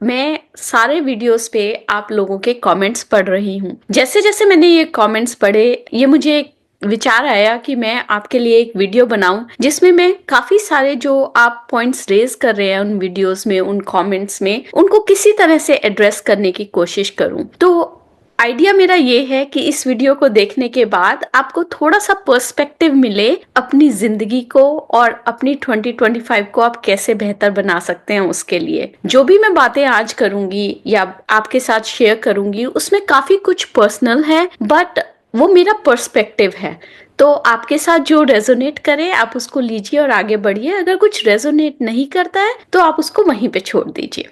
मैं सारे वीडियोस पे आप लोगों के कमेंट्स पढ़ रही हूँ। जैसे जैसे मैंने ये कमेंट्स पढ़े, ये मुझे एक विचार आया कि मैं आपके लिए एक वीडियो बनाऊं जिसमें मैं काफी सारे जो आप पॉइंट्स रेज कर रहे हैं उन वीडियोस में, उन कमेंट्स में, उनको किसी तरह से एड्रेस करने की कोशिश करूं। तो आइडिया मेरा ये है कि इस वीडियो को देखने के बाद आपको थोड़ा सा पर्सपेक्टिव मिले अपनी जिंदगी को, और अपनी 2025 को आप कैसे बेहतर बना सकते हैं उसके लिए। जो भी मैं बातें आज करूंगी या आपके साथ शेयर करूंगी उसमें काफी कुछ पर्सनल है, बट वो मेरा पर्सपेक्टिव है। तो आपके साथ जो रेजोनेट करे आप उसको लीजिए और आगे बढ़िए। अगर कुछ रेजोनेट नहीं करता है तो आप उसको वहीं पे छोड़ दीजिए।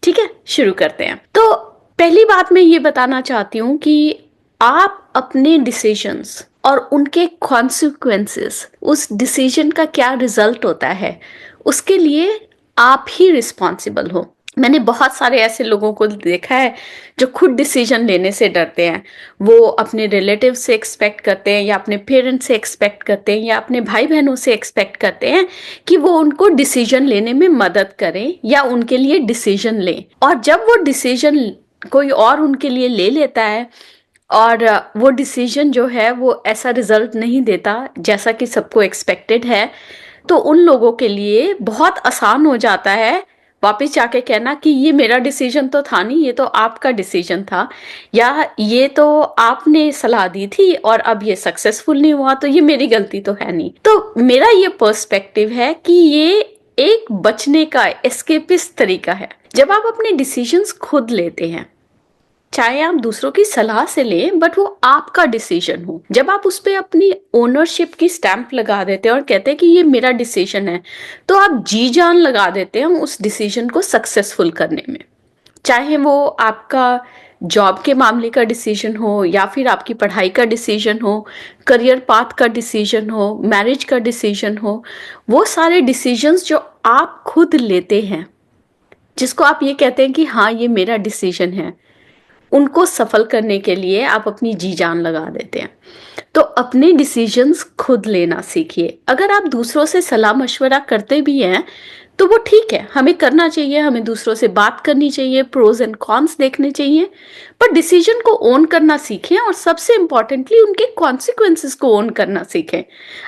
ठीक है, शुरू करते हैं। तो पहली बात मैं ये बताना चाहती हूँ कि आप अपने डिसीजंस और उनके कॉन्सिक्वेंसेस, उस डिसीजन का क्या रिजल्ट होता है, उसके लिए आप ही रिस्पॉन्सिबल हो। मैंने बहुत सारे ऐसे लोगों को देखा है जो खुद डिसीजन लेने से डरते हैं। वो अपने रिलेटिव से एक्सपेक्ट करते हैं, या अपने पेरेंट्स से एक्सपेक्ट करते हैं, या अपने भाई बहनों से एक्सपेक्ट करते हैं कि वो उनको डिसीजन लेने में मदद करें या उनके लिए डिसीजन लें। और जब वो डिसीजन कोई और उनके लिए ले लेता है और वो डिसीजन जो है वो ऐसा रिजल्ट नहीं देता जैसा कि सबको एक्सपेक्टेड है, तो उन लोगों के लिए बहुत आसान हो जाता है वापस जाके कहना कि ये मेरा डिसीजन तो था नहीं, ये तो आपका डिसीजन था, या ये तो आपने सलाह दी थी और अब ये सक्सेसफुल नहीं हुआ तो ये मेरी गलती तो है नहीं। तो मेरा ये पर्सपेक्टिव है कि ये एक बचने का एस्केपिस्ट तरीका है। जब आप अपने डिसीजंस खुद लेते हैं, चाहे आप दूसरों की सलाह से लें, बट वो आपका डिसीजन हो, जब आप उस पर अपनी ओनरशिप की स्टैंप लगा देते हैं और कहते हैं कि ये मेरा डिसीजन है, तो आप जी जान लगा देते हैं उस डिसीजन को सक्सेसफुल करने में। चाहे वो आपका जॉब के मामले का डिसीजन हो, या फिर आपकी पढ़ाई का डिसीजन हो, करियर पाथ का डिसीजन हो, मैरिज का डिसीजन हो, वो सारे डिसीजंस जो आप खुद लेते हैं, जिसको आप ये कहते हैं कि हाँ ये मेरा डिसीजन है, उनको सफल करने के लिए आप अपनी जी जान लगा देते हैं। तो अपने डिसीजंस खुद लेना सीखिए। अगर आप दूसरों से सलाह मशवरा करते भी हैं तो वो ठीक है, हमें करना चाहिए, हमें दूसरों से बात करनी चाहिए, प्रोज एंड कॉन्स देखने चाहिए, पर डिसीजन को ओन करना सीखें, और सबसे इंपॉर्टेंटली उनके कॉन्सिक्वेंसेस को ओन करना सीखें।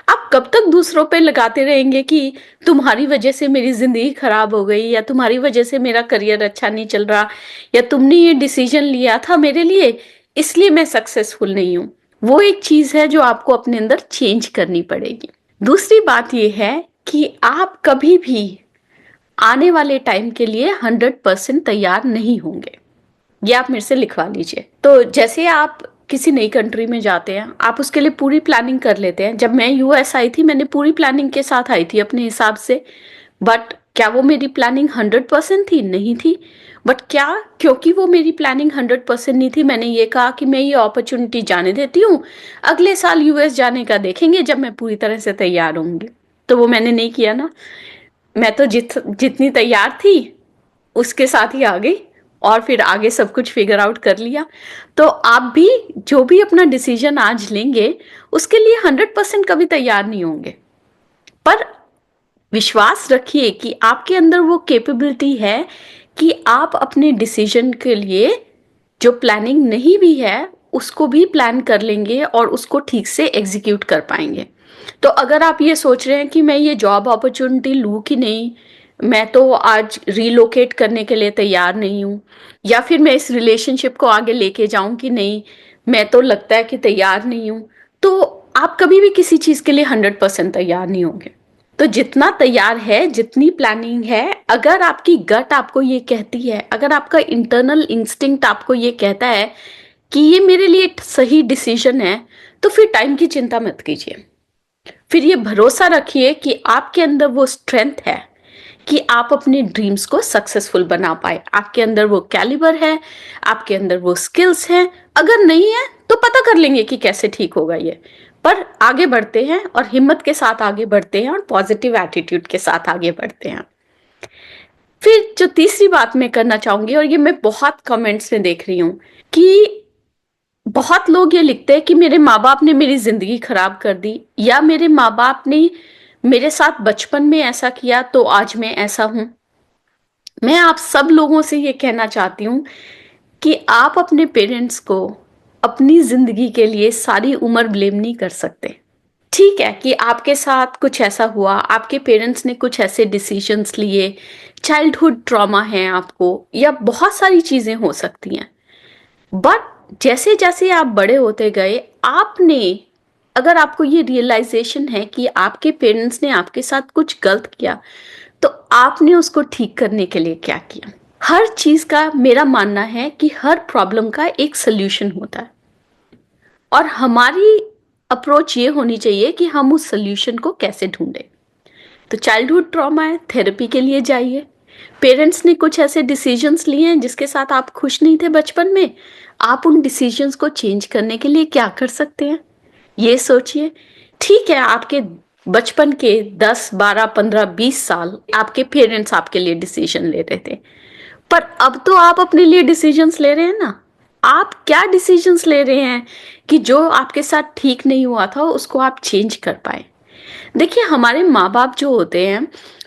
आप कब तक दूसरों पे लगाते रहेंगे कि तुम्हारी वजह से मेरी जिंदगी खराब हो गई, या तुम्हारी वजह से मेरा करियर अच्छा नहीं चल रहा, या तुमने ये डिसीजन लिया था मेरे लिए इसलिए मैं सक्सेसफुल नहीं हूं। वो एक चीज है जो आपको अपने अंदर चेंज करनी पड़ेगी। दूसरी बात यह है कि आप कभी भी आने वाले टाइम के लिए 100% तैयार नहीं होंगे। ये आप मेरे से लिखवा लीजिए। तो जैसे आप किसी नई कंट्री में जाते हैं, आप उसके लिए पूरी प्लानिंग कर लेते हैं। जब मैं यूएस आई थी, मैंने पूरी प्लानिंग के साथ आई थी अपने हिसाब से, बट क्या वो मेरी प्लानिंग 100% थी? नहीं थी। बट क्या क्योंकि वो मेरी प्लानिंग 100% नहीं थी, मैंने ये कहा कि मैं ये अपॉर्चुनिटी जाने देती हूँ, अगले साल यूएस जाने का देखेंगे जब मैं पूरी तरह से तैयार होंगी? तो वो मैंने नहीं किया ना। मैं तो जितनी तैयार थी उसके साथ ही आ गई, और फिर आगे सब कुछ फिगर आउट कर लिया। तो आप भी जो भी अपना डिसीजन आज लेंगे उसके लिए 100% कभी तैयार नहीं होंगे, पर विश्वास रखिए कि आपके अंदर वो कैपेबिलिटी है कि आप अपने डिसीजन के लिए जो प्लानिंग नहीं भी है उसको भी प्लान कर लेंगे और उसको ठीक से एग्जीक्यूट कर पाएंगे। तो अगर आप ये सोच रहे हैं कि मैं ये जॉब अपॉर्चुनिटी लूँ कि नहीं, मैं तो आज रिलोकेट करने के लिए तैयार नहीं हूँ, या फिर मैं इस रिलेशनशिप को आगे लेके जाऊं कि नहीं, मैं तो लगता है कि तैयार नहीं हूँ, तो आप कभी भी किसी चीज के लिए 100% तैयार नहीं होंगे। तो जितना तैयार है, जितनी प्लानिंग है, अगर आपकी गट आपको ये कहती है, अगर आपका इंटरनल इंस्टिंक्ट आपको ये कहता है कि ये मेरे लिए सही डिसीजन है, तो फिर टाइम की चिंता मत कीजिए। फिर ये भरोसा रखिए कि आपके अंदर वो स्ट्रेंथ है कि आप अपने ड्रीम्स को सक्सेसफुल बना पाए। आपके अंदर वो कैलिबर है, आपके अंदर वो स्किल्स हैं। अगर नहीं है तो पता कर लेंगे कि कैसे ठीक होगा ये, पर आगे बढ़ते हैं और हिम्मत के साथ आगे बढ़ते हैं और पॉजिटिव एटीट्यूड के साथ आगे बढ़ते हैं। फिर जो तीसरी बात मैं करना चाहूंगी, और ये मैं बहुत कमेंट्स में देख रही हूँ कि बहुत लोग ये लिखते हैं कि मेरे माँ बाप ने मेरी जिंदगी खराब कर दी, या मेरे माँ बाप ने मेरे साथ बचपन में ऐसा किया तो आज मैं ऐसा हूं। मैं आप सब लोगों से ये कहना चाहती हूँ कि आप अपने पेरेंट्स को अपनी जिंदगी के लिए सारी उम्र ब्लेम नहीं कर सकते। ठीक है कि आपके साथ कुछ ऐसा हुआ, आपके पेरेंट्स ने कुछ ऐसे डिसीजंस लिए, चाइल्डहुड ट्रॉमा है आपको, या बहुत सारी चीजें हो सकती हैं। बट जैसे जैसे आप बड़े होते गए, आपने, अगर आपको ये रियलाइजेशन है कि आपके पेरेंट्स ने आपके साथ कुछ गलत किया, तो आपने उसको ठीक करने के लिए क्या किया। हर चीज का मेरा मानना है कि हर प्रॉब्लम का एक सोल्यूशन होता है, और हमारी अप्रोच ये होनी चाहिए कि हम उस सोल्यूशन को कैसे ढूंढें। तो चाइल्डहुड ट्रॉमा है, थेरेपी के लिए जाइए। पेरेंट्स ने कुछ ऐसे डिसीजंस लिए हैं जिसके साथ आप खुश नहीं थे बचपन में, आप उन डिसीजंस को चेंज करने के लिए क्या कर सकते हैं, ये सोचिए। ठीक है, आपके बचपन के 10, 12, 15, 20 साल आपके पेरेंट्स आपके लिए डिसीजन ले रहे थे, पर अब तो आप अपने लिए डिसीजंस ले रहे हैं ना। आप क्या डिसीजंस ले रहे हैं कि जो आपके साथ ठीक नहीं हुआ था उसको आप चेंज कर पाए। देखिए, हमारे माँ बाप जो होते हैं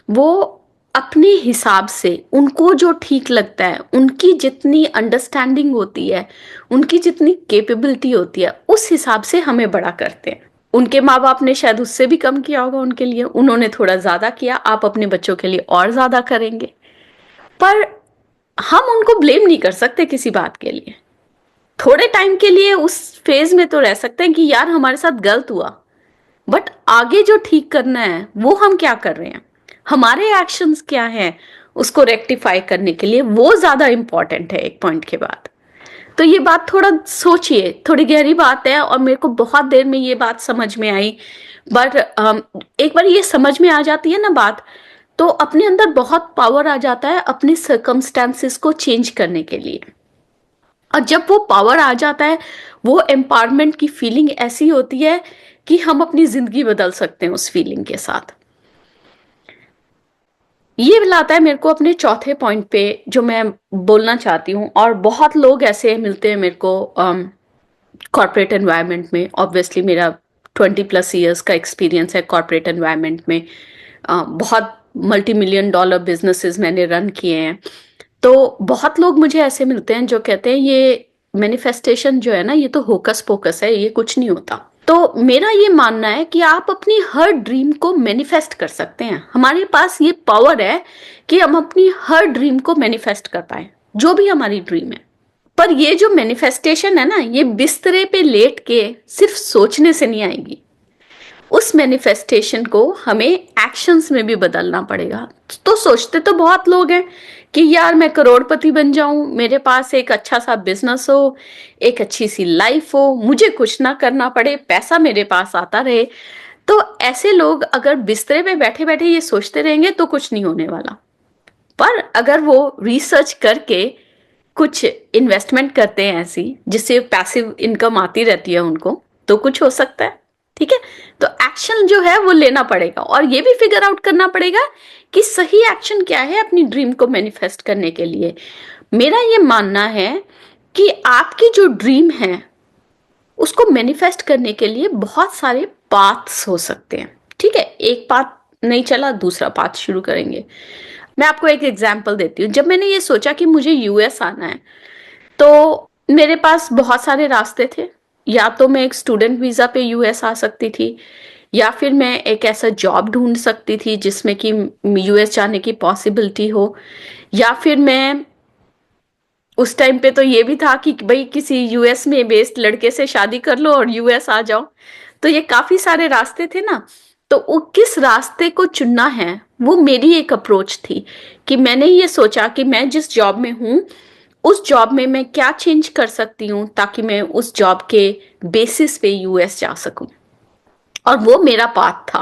वो अपने हिसाब से, उनको जो ठीक लगता है, उनकी जितनी अंडरस्टैंडिंग होती है, उनकी जितनी कैपेबिलिटी होती है, उस हिसाब से हमें बड़ा करते हैं। उनके माँ बाप ने शायद उससे भी कम किया होगा उनके लिए, उन्होंने थोड़ा ज्यादा किया, आप अपने बच्चों के लिए और ज्यादा करेंगे। पर हम उनको ब्लेम नहीं कर सकते किसी बात के लिए। थोड़े टाइम के लिए उस फेज में तो रह सकते हैं कि यार हमारे साथ गलत हुआ, बट आगे जो ठीक करना है वो हम क्या कर रहे हैं, हमारे एक्शंस क्या हैं उसको रेक्टिफाई करने के लिए, वो ज्यादा इंपॉर्टेंट है एक पॉइंट के बाद। तो ये बात थोड़ा सोचिए, थोड़ी गहरी बात है, और मेरे को बहुत देर में ये बात समझ में आई। बट एक बार ये समझ में आ जाती है ना बात, तो अपने अंदर बहुत पावर आ जाता है अपने सर्कमस्टेंसेस को चेंज करने के लिए। और जब वो पावर आ जाता है, वो एम्पावरमेंट की फीलिंग ऐसी होती है कि हम अपनी जिंदगी बदल सकते हैं उस फीलिंग के साथ। ये लाता है मेरे को अपने चौथे पॉइंट पे जो मैं बोलना चाहती हूँ। और बहुत लोग ऐसे मिलते हैं मेरे को कॉर्पोरेट एनवायरनमेंट में। ऑब्वियसली मेरा 20+ ईयर्स का एक्सपीरियंस है कॉर्पोरेट एनवायरनमेंट में। बहुत मल्टी मिलियन डॉलर बिजनेसेस मैंने रन किए हैं। तो बहुत लोग मुझे ऐसे मिलते हैं जो कहते हैं ये मैनिफेस्टेशन जो है ना, ये तो होकस पोकस है, ये कुछ नहीं होता। तो मेरा ये मानना है कि आप अपनी हर ड्रीम को मैनिफेस्ट कर सकते हैं। हमारे पास ये पावर है कि हम अपनी हर ड्रीम को मैनिफेस्ट कर पाए, जो भी हमारी ड्रीम है। पर ये जो मैनिफेस्टेशन है ना, ये बिस्तरे पे लेट के सिर्फ सोचने से नहीं आएगी। उस मैनिफेस्टेशन को हमें एक्शंस में भी बदलना पड़ेगा। तो सोचते तो बहुत लोग हैं कि यार मैं करोड़पति बन जाऊं, मेरे पास एक अच्छा सा बिजनेस हो, एक अच्छी सी लाइफ हो, मुझे कुछ ना करना पड़े, पैसा मेरे पास आता रहे। तो ऐसे लोग अगर बिस्तरे पे बैठे बैठे ये सोचते रहेंगे तो कुछ नहीं होने वाला। पर अगर वो रिसर्च करके कुछ इन्वेस्टमेंट करते हैं ऐसी जिससे पैसिव इनकम आती रहती है उनको, तो कुछ हो सकता है। ठीक है, तो एक्शन जो है वो लेना पड़ेगा, और ये भी फिगर आउट करना पड़ेगा कि सही एक्शन क्या है अपनी ड्रीम को मैनिफेस्ट करने के लिए। मेरा ये मानना है कि आपकी जो ड्रीम है उसको मैनिफेस्ट करने के लिए बहुत सारे पाथ्स हो सकते हैं। ठीक है, एक पाथ नहीं चला, दूसरा पाथ शुरू करेंगे। मैं आपको एक एग्जाम्पल देती हूँ। जब मैंने ये सोचा कि मुझे यूएस आना है, तो मेरे पास बहुत सारे रास्ते थे। या तो मैं एक स्टूडेंट वीजा पे यूएस आ सकती थी, या फिर मैं एक ऐसा जॉब ढूंढ सकती थी जिसमें कि यूएस जाने की पॉसिबिलिटी हो, या फिर मैं, उस टाइम पे तो ये भी था कि भाई किसी यूएस में बेस्ड लड़के से शादी कर लो और यूएस आ जाओ। तो ये काफी सारे रास्ते थे ना। तो वो किस रास्ते को चुनना है, वो मेरी एक अप्रोच थी कि मैंने ये सोचा कि मैं जिस जॉब में हूँ उस जॉब में मैं क्या चेंज कर सकती हूँ ताकि मैं उस जॉब के बेसिस पे यूएस जा सकूं। और वो मेरा पाथ था।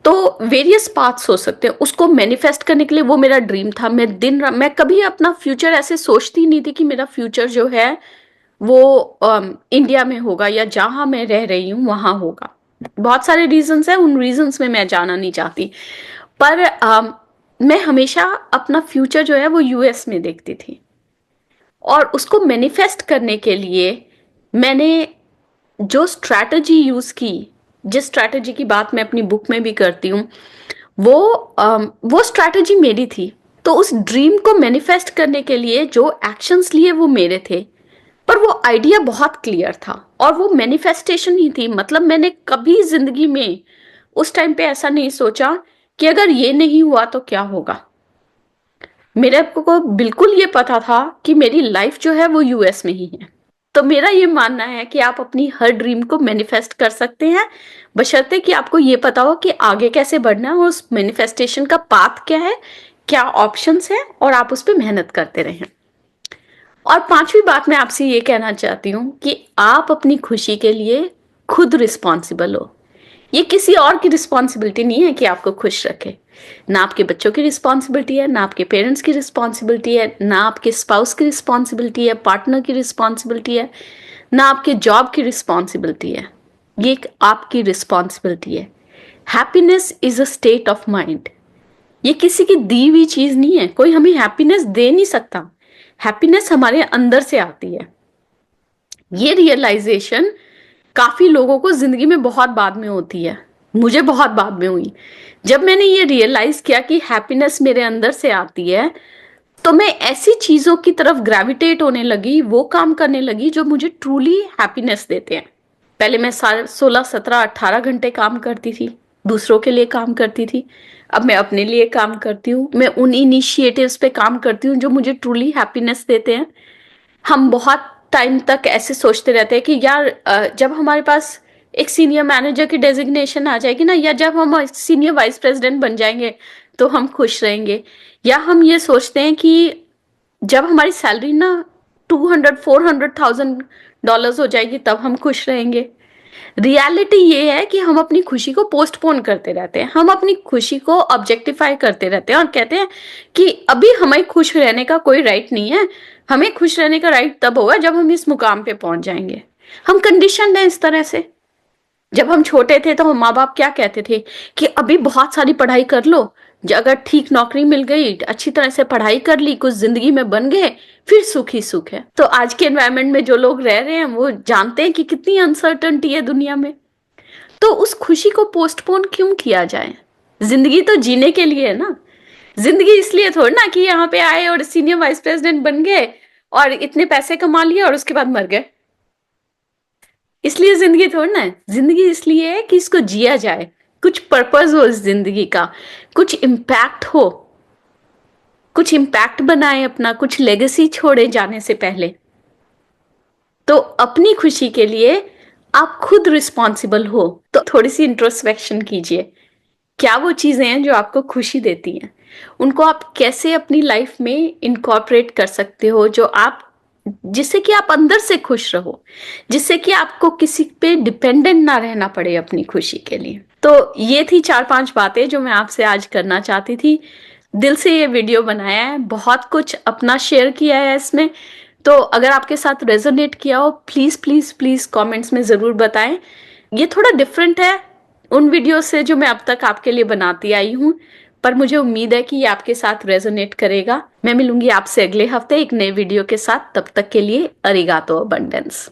तो वेरियस पाथ्स हो सकते हैं उसको मैनिफेस्ट करने के लिए। वो मेरा ड्रीम था। मैं कभी अपना फ्यूचर ऐसे सोचती नहीं थी कि मेरा फ्यूचर जो है वो इंडिया में होगा या जहां मैं रह रही हूँ वहां होगा। बहुत सारे रीजंस हैं, उन रीजंस में मैं जाना नहीं चाहती। पर मैं हमेशा अपना फ्यूचर जो है वो यूएस में देखती थी। और उसको मैनिफेस्ट करने के लिए मैंने जो स्ट्रैटेजी यूज की, जिस स्ट्रैटेजी की बात मैं अपनी बुक में भी करती हूँ, वो स्ट्रैटेजी मेरी थी। तो उस ड्रीम को मैनिफेस्ट करने के लिए जो एक्शंस लिए वो मेरे थे, पर वो आइडिया बहुत क्लियर था और वो मैनिफेस्टेशन ही थी। मतलब मैंने कभी जिंदगी में उस टाइम पे ऐसा नहीं सोचा कि अगर ये नहीं हुआ तो क्या होगा। मेरे को बिल्कुल ये पता था कि मेरी लाइफ जो है वो यूएस में ही है। तो मेरा ये मानना है कि आप अपनी हर ड्रीम को मैनिफेस्ट कर सकते हैं, बशर्ते कि आपको ये पता हो कि आगे कैसे बढ़ना है और उस मैनिफेस्टेशन का पाथ क्या है, क्या ऑप्शंस हैं, और आप उस पर मेहनत करते रहें। और पांचवी बात मैं आपसे ये कहना चाहती हूँ कि आप अपनी खुशी के लिए खुद रिस्पॉन्सिबल हो। ये किसी और की रिस्पॉन्सिबिलिटी नहीं है कि आपको खुश रखे। ना आपके बच्चों की रिस्पॉन्सिबिलिटी है, ना आपके पेरेंट्स की रिस्पॉन्सिबिलिटी है, ना आपके स्पाउस की रिस्पॉन्सिबिलिटी है, पार्टनर की रिस्पॉन्सिबिलिटी है, ना आपके जॉब की रिस्पॉन्सिबिलिटी है। ये एक आपकी रिस्पॉन्सिबिलिटी है। Happiness is a state of mind. ये किसी की दी हुई चीज नहीं है, कोई हमें हैप्पीनेस दे नहीं सकता। हैप्पीनेस हमारे अंदर से आती है। ये रियलाइजेशन काफी लोगों को जिंदगी में बहुत बाद में होती है। मुझे बहुत बाद में हुई। जब मैंने ये रियलाइज किया कि हैप्पीनेस मेरे अंदर से आती है, तो मैं ऐसी चीजों की तरफ ग्रेविटेट होने लगी, वो काम करने लगी जो मुझे ट्रूली हैप्पीनेस देते हैं। पहले मैं 16, 17, 18 घंटे काम करती थी, दूसरों के लिए काम करती थी। अब मैं अपने लिए काम करती हूँ। मैं उन इनिशिएटिव्स पे काम करती हूँ जो मुझे ट्रूली हैप्पीनेस देते हैं। हम बहुत टाइम तक ऐसे सोचते रहते हैं कि यार जब हमारे पास एक सीनियर मैनेजर की डेजिग्नेशन आ जाएगी ना, या जब हम सीनियर वाइस प्रेसिडेंट बन जाएंगे तो हम खुश रहेंगे। या हम ये सोचते हैं कि जब हमारी सैलरी ना 200, 400,000 डॉलर्स हो जाएगी तब हम खुश रहेंगे। रियलिटी ये है कि हम अपनी खुशी को पोस्टपोन करते रहते हैं। हम अपनी खुशी को ऑब्जेक्टिफाई करते रहते हैं और कहते हैं कि अभी हमें खुश रहने का कोई राइट नहीं है। हमें खुश रहने का राइट तब होगा जब हम इस मुकाम पे पहुंच जाएंगे। हम कंडीशनड हैं इस तरह से। जब हम छोटे थे तो हम माँ बाप क्या कहते थे कि अभी बहुत सारी पढ़ाई कर लो, अगर ठीक नौकरी मिल गई, अच्छी तरह से पढ़ाई कर ली, कुछ जिंदगी में बन गए, फिर सुख ही सुख है। तो आज के एनवायरनमेंट में जो लोग रह रहे हैं वो जानते हैं कि कितनी अनसर्टनिटी है दुनिया में। तो उस खुशी को पोस्टपोन क्यों किया जाए? जिंदगी तो जीने के लिए है ना। जिंदगी इसलिए थोड़ी ना कि यहाँ पे आए और सीनियर वाइस प्रेसिडेंट बन गए और इतने पैसे कमा लिए और उसके बाद मर गए। इसलिए जिंदगी थोड़ी ना है। जिंदगी इसलिए है कि इसको जिया जाए, कुछ पर्पस हो इस जिंदगी का, कुछ इम्पैक्ट हो, कुछ इम्पैक्ट बनाए अपना, कुछ लेगेसी छोड़े जाने से पहले। तो अपनी खुशी के लिए आप खुद रिस्पॉन्सिबल हो। तो थोड़ी सी इंट्रोस्पेक्शन कीजिए। क्या वो चीजें हैं जो आपको खुशी देती हैं, उनको आप कैसे अपनी लाइफ में इनकॉर्पोरेट कर सकते हो, जो आप, जिससे कि आप अंदर से खुश रहो, जिससे कि आपको किसी पे डिपेंडेंट ना रहना पड़े अपनी खुशी के लिए। तो ये थी 4-5 बातें जो मैं आपसे आज करना चाहती थी। दिल से ये वीडियो बनाया है, बहुत कुछ अपना शेयर किया है इसमें। तो अगर आपके साथ रेजोनेट किया हो, प्लीज प्लीज प्लीज कमेंट्स में जरूर बताएं। ये थोड़ा डिफरेंट है उन वीडियो से जो मैं अब तक आपके लिए बनाती आई हूँ, पर मुझे उम्मीद है कि ये आपके साथ रेजोनेट करेगा। मैं मिलूंगी आपसे अगले हफ्ते एक नए वीडियो के साथ। तब तक के लिए अरिगातो अबंडेंस।